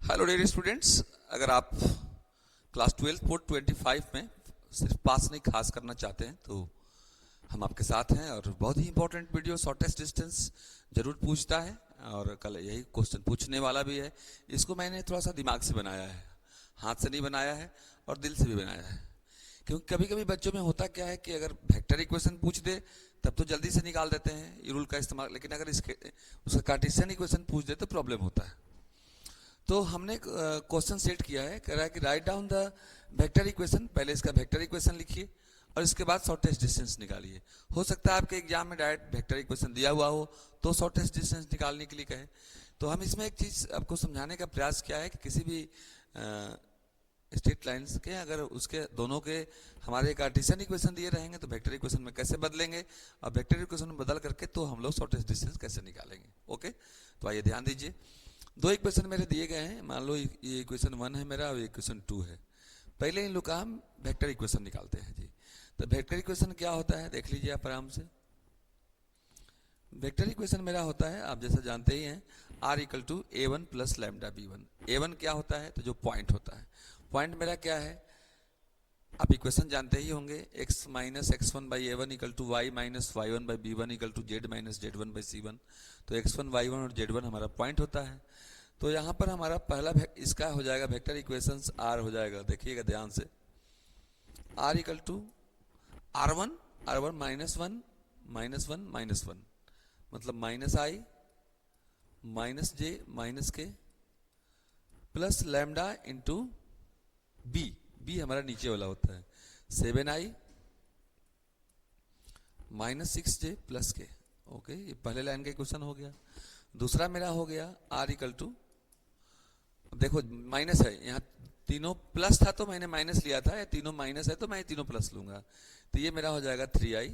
Hello dear students, अगर आप class 12 port 25 में सिर्फ पास नहीं खास करना चाहते हैं तो हम आपके साथ हैं। और बहुत ही इंपॉर्टेंट वीडियो शॉर्टेस्ट डिस्टेंस जरूर पूछता है और कल यही क्वेश्चन पूछने वाला भी है। इसको मैंने थोड़ा सा दिमाग से बनाया है, हाथ से नहीं बनाया है और दिल से भी बनाया है। क्योंकि कभी कभी बच्चों में होता क्या है कि अगर वेक्टर इक्वेशन पूछ दे तब तो जल्दी से निकाल देते हैं ये रूल का इस्तेमाल, लेकिन अगर इसके उसका कार्टेशियन इक्वेशन पूछ दे तो प्रॉब्लम होता है। तो हमने क्वेश्चन सेट किया है, कह रहा है कि write down the vector equation. पहले इसका वेक्टर इक्वेशन लिखिए और इसके बाद शॉर्टेस्ट डिस्टेंस निकालिए। हो सकता है आपके एग्जाम में डायरेक्ट वेक्टर इक्वेशन दिया हुआ हो तो शॉर्टेस्ट डिस्टेंस निकालने के लिए कहे। तो हम इसमें एक चीज़ आपको समझाने का प्रयास किया है कि किसी भी स्ट्रेट लाइन्स के अगर उसके दोनों के हमारे कार्टेशियन इक्वेशन दिए रहेंगे तो वेक्टर इक्वेशन में कैसे बदलेंगे और वेक्टर इक्वेशन में बदल करके तो हम लोग शॉर्टेस्ट डिस्टेंस कैसे निकालेंगे। ओके, तो आइए ध्यान दीजिए। दो इक्वेशन मेरे दिए गए हैं, मान लो ये इक्वेशन 1 है मेरा और इक्वेशन 2 है। पहले इन लोग का हम वेक्टर इक्वेशन निकालते हैं जी। तो वेक्टर इक्वेशन क्या होता है देख लीजिए आप आराम से। वेक्टर इक्वेशन मेरा होता है, आप जैसा जानते ही हैं, r equal to a1 plus lambda b1। a1 क्या होता है तो जो पॉइंट होता है, पॉइंट मेरा क्या है आप इक्वेशन जानते ही होंगे, x minus x1 by a1 equal to y minus y1 by b1 equal to z minus z1 by c1। तो x1 y1 और z1 हमारा पॉइंट होता है। तो यहाँ पर हमारा पहला इसका हो जाएगा वेक्टर इक्वेशंस r हो जाएगा, देखिएगा ध्यान से, r equal to r1 minus one minus one minus one, मतलब minus i minus j minus k plus lambda into b हमारा नीचे वाला होता है 7i माइनस 6j प्लस के। ओके, ये पहले लाइन का क्वेश्चन हो गया। दूसरा मेरा हो गया r इक्वल टू, देखो माइनस है यहाँ, तीनों प्लस था तो मैंने माइनस लिया था, या तीनों माइनस है तो मैं तीनों प्लस लूंगा। तो ये मेरा हो जाएगा 3i,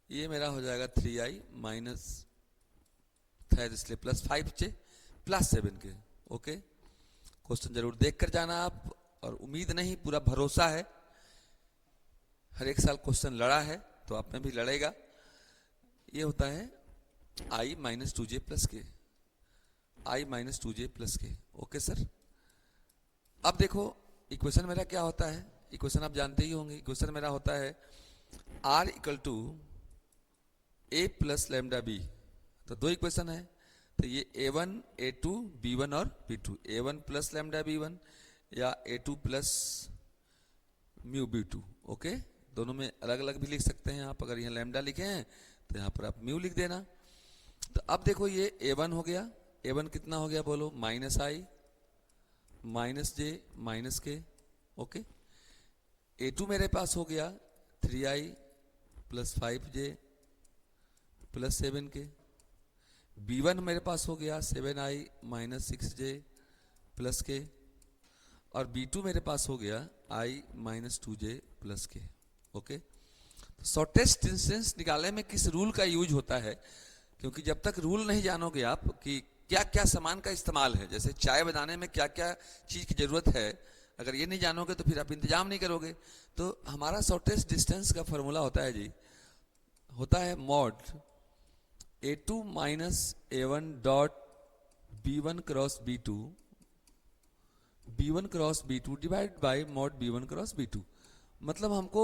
ये मेरा हो जाएगा 3i माइनस है इसलिए प्लस 5j प्लस 7 के। ओके, क्वेश्चन जरूर देख कर जाना आप, और उम्मीद नहीं पूरा भरोसा है, हर एक साल क्वेश्चन लड़ा है तो आप में भी लड़ेगा। ये होता है i माइनस 2j प्लस के, i माइनस 2j प्लस के। ओके सर, अब देखो इक्वेशन मेरा क्या होता है, इक्वेशन आप जानते ही होंगे। इक्वेशन मेरा होता है r equal to a plus lambda b। तो दो इक्वेशन है, तो ये a1 a2 b1 और b2, a1 plus lambda b1 या a2 plus mu b2। Okay, दोनों में अलग अलग भी लिख सकते हैं आप, अगर यहाँ लैम्डा लिखे हैं तो यहाँ पर आप म्यू लिख देना। तो अब देखो ये a1 हो गया, a1 कितना हो गया बोलो, minus i minus j minus के। ओके, a2 मेरे पास हो गया 3i प्लस 5j प्लस 7 के। b1 मेरे पास हो गया 7i माइनस 6j प्लस के, और b2 मेरे पास हो गया i माइनस 2j प्लस के। ओके, तो शॉर्टेस्ट डिस्टेंस निकालने में किस रूल का यूज होता है, क्योंकि जब तक रूल नहीं जानोगे आप कि क्या क्या सामान का इस्तेमाल है, जैसे चाय बनाने में क्या क्या चीज़ की ज़रूरत है, अगर ये नहीं जानोगे तो फिर आप इंतजाम नहीं करोगे। तो हमारा शॉर्टेस्ट डिस्टेंस का फॉर्मूला होता है जी, होता है mod a2 minus a1 dot b1 cross b2 b1 cross b2 divide by mod b1 cross b2। मतलब हमको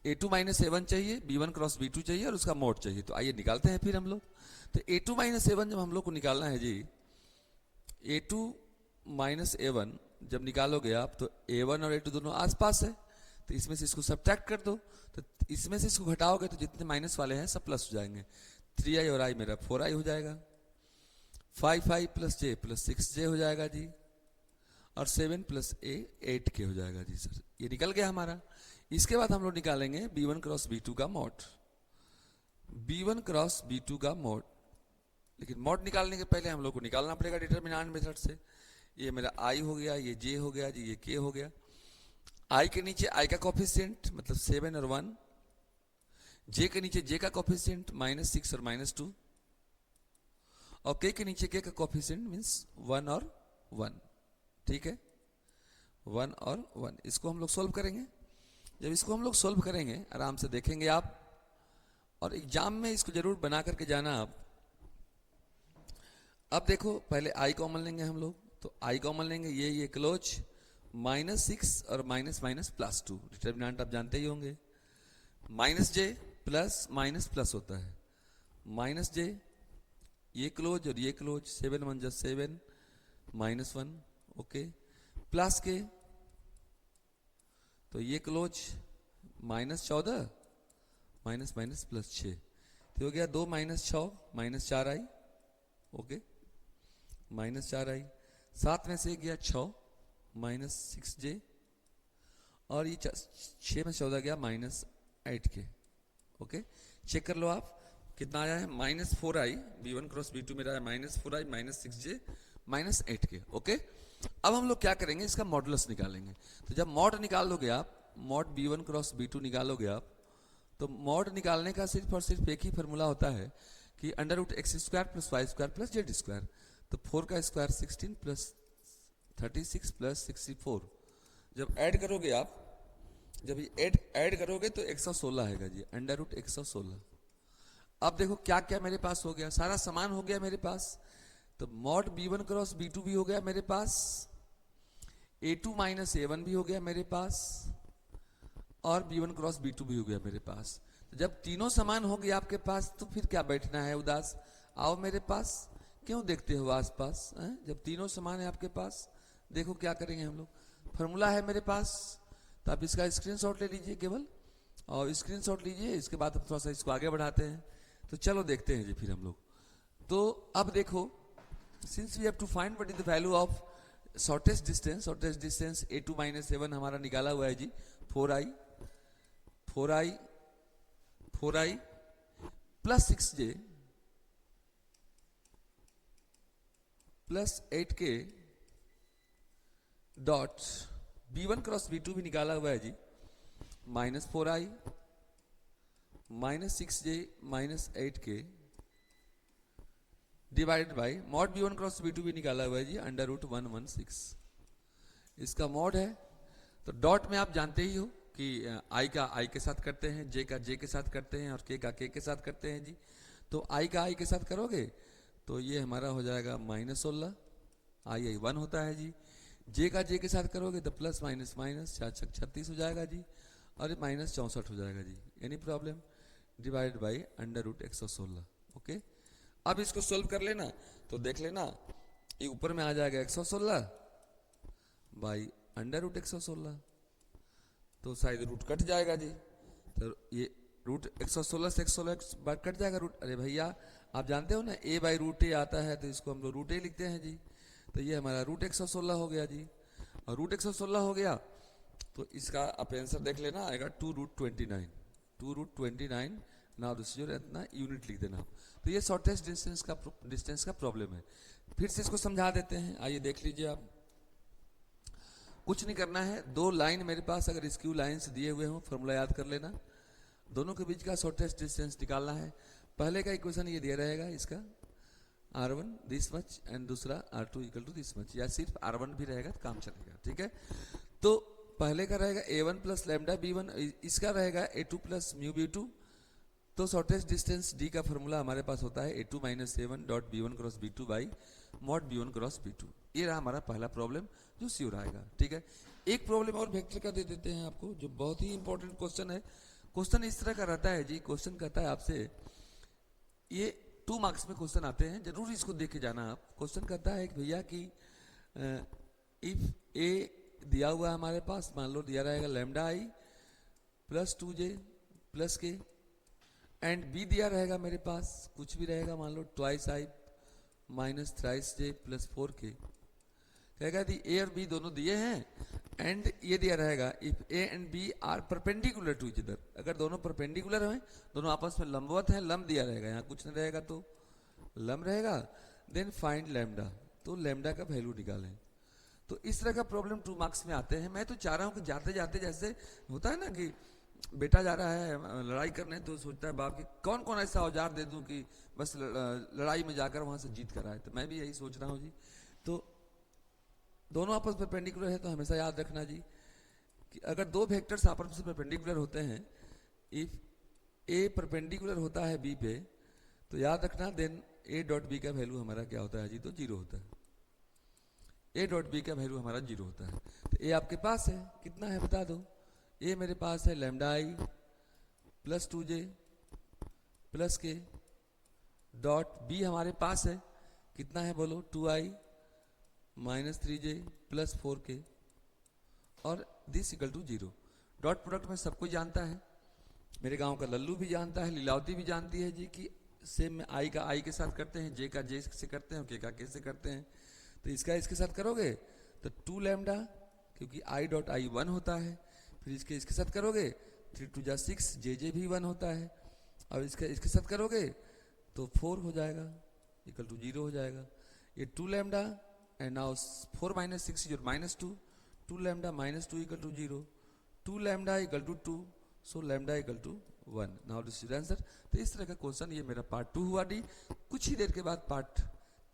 a2 माइनस a1 चाहिए, b1 क्रॉस b2 चाहिए और उसका मोड चाहिए। तो आइए निकालते हैं फिर हम लोग। तो a2 माइनस a1 जब हम लोग को निकालना है जी, a2 माइनस a1 जब निकालोगे आप तो a1 और a2 दोनों आसपास है, तो इसमें से इसको सब्ट्रैक्ट कर दो, तो इसमें से इसको घटाओगे तो जितने माइनस वाले हैं सब प्लस हो जाएंगे। 3i और i मेरा 4i हो जाएगा, 5i plus j plus 6j हो जाएगा जी, और 7 प्लस a 8k हो जाएगा जी। सर ये निकल गया हमारा। इसके बाद हम लोग निकालेंगे b1 क्रॉस b2 का मोड, b1 क्रॉस b2 का मोड। लेकिन मोड निकालने के पहले हम लोग को निकालना पड़ेगा डिटर्मिनेंट मेथड से। ये मेरा i हो गया, ये j हो गया जी, ये k हो गया। i के नीचे i का कोफिशिएंट मतलब 7 और 1, j के नीचे j का कोफिशिएंट माइनस 6 और माइनस 2, और k के नीचे k का कोफिशिएंट मीन्स 1 और 1। ठीक है, 1 और 1। इसको हम लोग सोल्व करेंगे। जब इसको हम लोग सोल्व करेंगे आराम से देखेंगे आप, और एग्जाम में इसको जरूर बना करके जाना आप। अब देखो पहले i कॉमन लेंगे हम लोग, तो आई कॉमन लेंगे, ये क्लोज, -6 और माइनस माइनस +2, डिटर्मिनेंट आप जानते ही होंगे। -j प्लस माइनस प्लस होता है, -j ये क्लोज और ये क्लोज, 7 1 + 7 -1, ओके, प्लस के तो ये क्लोज -14 माइनस माइनस +6, तो हो गया 2 - 6 -4i, ओके, -4i, 7 में से गया 6 -6j, और ये 6 में 14 गया -8 के, ओके। चेक कर लो आप कितना आया है, -4i, b1 क्रॉस b2 मेरा है -4i -6j -8 के, ओके। अब हम लोग क्या करेंगे, इसका मॉडुलस निकालेंगे। तो जब मॉड निकालोगे आप, मॉड b1 क्रॉस b2 निकालोगे आप, तो मॉड निकालने का सिर्फ और सिर्फ एक ही फार्मूला होता है कि √x² + y² + z²। तो 4 का स्क्वायर 16 + 36 + 64, जब ऐड करोगे आप, जब ये ऐड करोगे तो 116 आएगा जी, √116। अब देखो क्या क्या मेरे पास हो गया, सारा सामान हो गया मेरे पास। तो मॉड b1 क्रॉस b2 भी हो गया मेरे पास, a2 - a1 भी हो गया मेरे पास, और b1 क्रॉस b2 भी हो गया मेरे पास। तो जब तीनों समान हो गए आपके पास, तो फिर क्या बैठना है उदास, आओ मेरे पास, क्यों देखते हो आसपास, जब तीनों समान है आपके पास। देखो क्या करेंगे हम लोग, फार्मूला है मेरे पास, तो आप इसका स्क्रीनशॉट ले लीजिए केवल, और स्क्रीनशॉट लीजिए, इसके बाद हम थोड़ा सा इसको आगे बढ़ाते हैं। तो चलो देखते हैं जी फिर हम लोग। तो अब देखो, since we have to find what is the value of shortest distance, a2 - a1 हमारा निकाला हुआ है जी 4i + 6j + 8k dot b1 cross b2 भी निकाला हुआ है जी, -4i -6j -8k divided by mod b1 cross b2 भी निकाला हुआ है जी, √116। इसका मॉड है, तो डॉट में आप जानते ही हो कि i का i के साथ करते हैं, j का j के साथ करते हैं, और k का k के साथ करते हैं जी। तो i का i के साथ करोगे तो ये हमारा हो जाएगा -16, i 1 होता है जी। j का j के साथ करोगे तो प्लस माइनस माइनस 36 हो जाएगा जी, और -64 हो जाएगा जी, any problem, divided by √116, okay. अब इसको सोल्व कर लेना, तो देख लेना ये ऊपर में आ जाएगा 116 बाई √116, तो शायद रूट कट जाएगा जी। तो ये √116 से 116 कट जाएगा रूट, अरे भैया आप जानते हो ना a/√a आता है, तो इसको हम लोग √a लिखते हैं जी। तो ये हमारा √116 हो गया जी, और √116 हो गया तो इसका आप आंसर देख लेना, आएगा 2√29 ना, दूसरी ओर इतना यूनिट लिख देना। तो ये शॉर्टेस्ट डिस्टेंस का प्रॉब्लम है। फिर से इसको समझा देते हैं, आइए देख लीजिए आप। कुछ नहीं करना है, दो लाइन मेरे पास अगर स्क्यू लाइन से दिए हुए हों, फॉर्मूला याद कर लेना, दोनों के बीच का शॉर्टेस्ट डिस्टेंस निकालना है। पहले का इक्वेशन ये दिया रहेगा इसका, r1 दिस मच एंड दूसरा r2 = दिस मच, या सिर्फ r1 भी रहेगा तो काम चलेगा, ठीक है। तो पहले का रहेगा a1 + λb1, इसका रहेगा a2 + μb2। तो शॉर्टेस्ट डिस्टेंस d का फॉर्मूला हमारे पास होता है a2 - a1 dot b1 cross b2 by mod b1 cross b2। ये रहा हमारा पहला प्रॉब्लम जो श्योर आएगा, ठीक है। एक प्रॉब्लम और वेक्टर का दे देते हैं आपको, जो बहुत ही इंपॉर्टेंट क्वेश्चन है। क्वेश्चन इस तरह का रहता है जी, क्वेश्चन कहता है आपसे, ये 2 मार्क्स में क्वेश्चन आते हैं, जरूर इसको देख के जाना आप। क्वेश्चन कहता है कि भैया कि इफ a दिया हुआ है हमारे पास, मान लो दिया रहेगा λi + 2j + k, and b दिया रहेगा मेरे पास, कुछ भी रहेगा, मान लो 2i - thrice j + 4k। कहेगा यदि a और b दोनों दिए हैं, एंड ये दिया रहेगा if a and b are perpendicular to each other, अगर दोनों परपेंडिकुलर हैं, दोनों आपस में लंबवत हैं, लंब दिया रहेगा, यहाँ कुछ नहीं रहेगा तो लंब रहेगा, देन फाइंड लैम्डा, तो लैम्डा का वैल्यू निकालें। तो इस तरह का प्रॉब्लम 2 मार्क्स में आते हैं। मैं तो चाह रहा हूँ कि जाते जाते, जैसे होता है ना कि बेटा जा रहा है लड़ाई करने, तो सोचता है बाप कि कौन कौन ऐसा औजार दे दूं कि बस लड़ाई में जाकर वहां से जीत कर आए। तो मैं भी यही सोच रहा हूँ जी। तो दोनों आपस में परपेंडिकुलर है, तो हमेशा याद रखना जी कि अगर दो वेक्टर्स आपस में परपेंडिकुलर होते हैं, इफ ए परपेंडिकुलर होता है बी पे, तो याद रखना देन a डॉट बी का वैल्यू हमारा क्या होता है जी, तो 0 होता है। ए डॉट बी का वैल्यू हमारा 0 होता है। तो ए आपके पास है, कितना है बता दो। ए मेरे पास है लैम्डा आई प्लस 2j प्लस के डॉट बी हमारे पास है, कितना है बोलो, 2i minus 3j plus 4k और this equal to 0। Dot product में सबको जानता है, मेरे गांव का लल्लू भी जानता है, लीलावती भी जानती है जी कि सेम में आई का आई के साथ करते हैं, जे का जे से करते हैं, के का के से करते हैं। तो इसका इसके साथ करोगे तो 2 लैम्डा, क्योंकि आई डॉट आई 1 होता है। फिर इसके साथ करोगे 3 2 जा 6, जे भी 1 होता है। और इसके साथ करोगे तो 4 हो जाएगा, इक्वल टू 0 हो जाएगा। ये 2 lambda and now 4 minus 6 is minus 2, 2 lambda minus 2 equal to 0, 2 lambda equal to 2, so lambda equal to 1। Now this is answer. तो इस तरह का क्वेश्चन, ये मेरा पार्ट 2 हुआ डी। कुछ ही देर के बाद पार्ट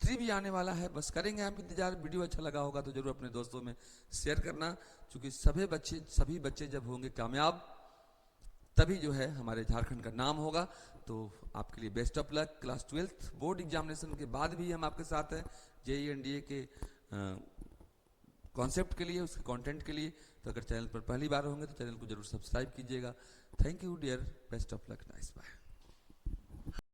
3 भी आने वाला है, बस करेंगे हम इंतजार। वीडियो अच्छा लगा होगा तो जरूर अपने दोस्तों में शेयर करना, क्योंकि सभी बच्चे जब होंगे कामयाब तभी जो है हमारे झारखंड का नाम होगा। तो आपके लिए best of luck. Class 12th board examination के बाद भी हम आपके साथ हैं, जेईई एनडीए के कॉन्सेप्ट के लिए, उसके कंटेंट के लिए। तो अगर चैनल पर पहली बार होंगे तो चैनल को जरूर सब्सक्राइब कीजिएगा। Thank you dear, best of luck, nice bye.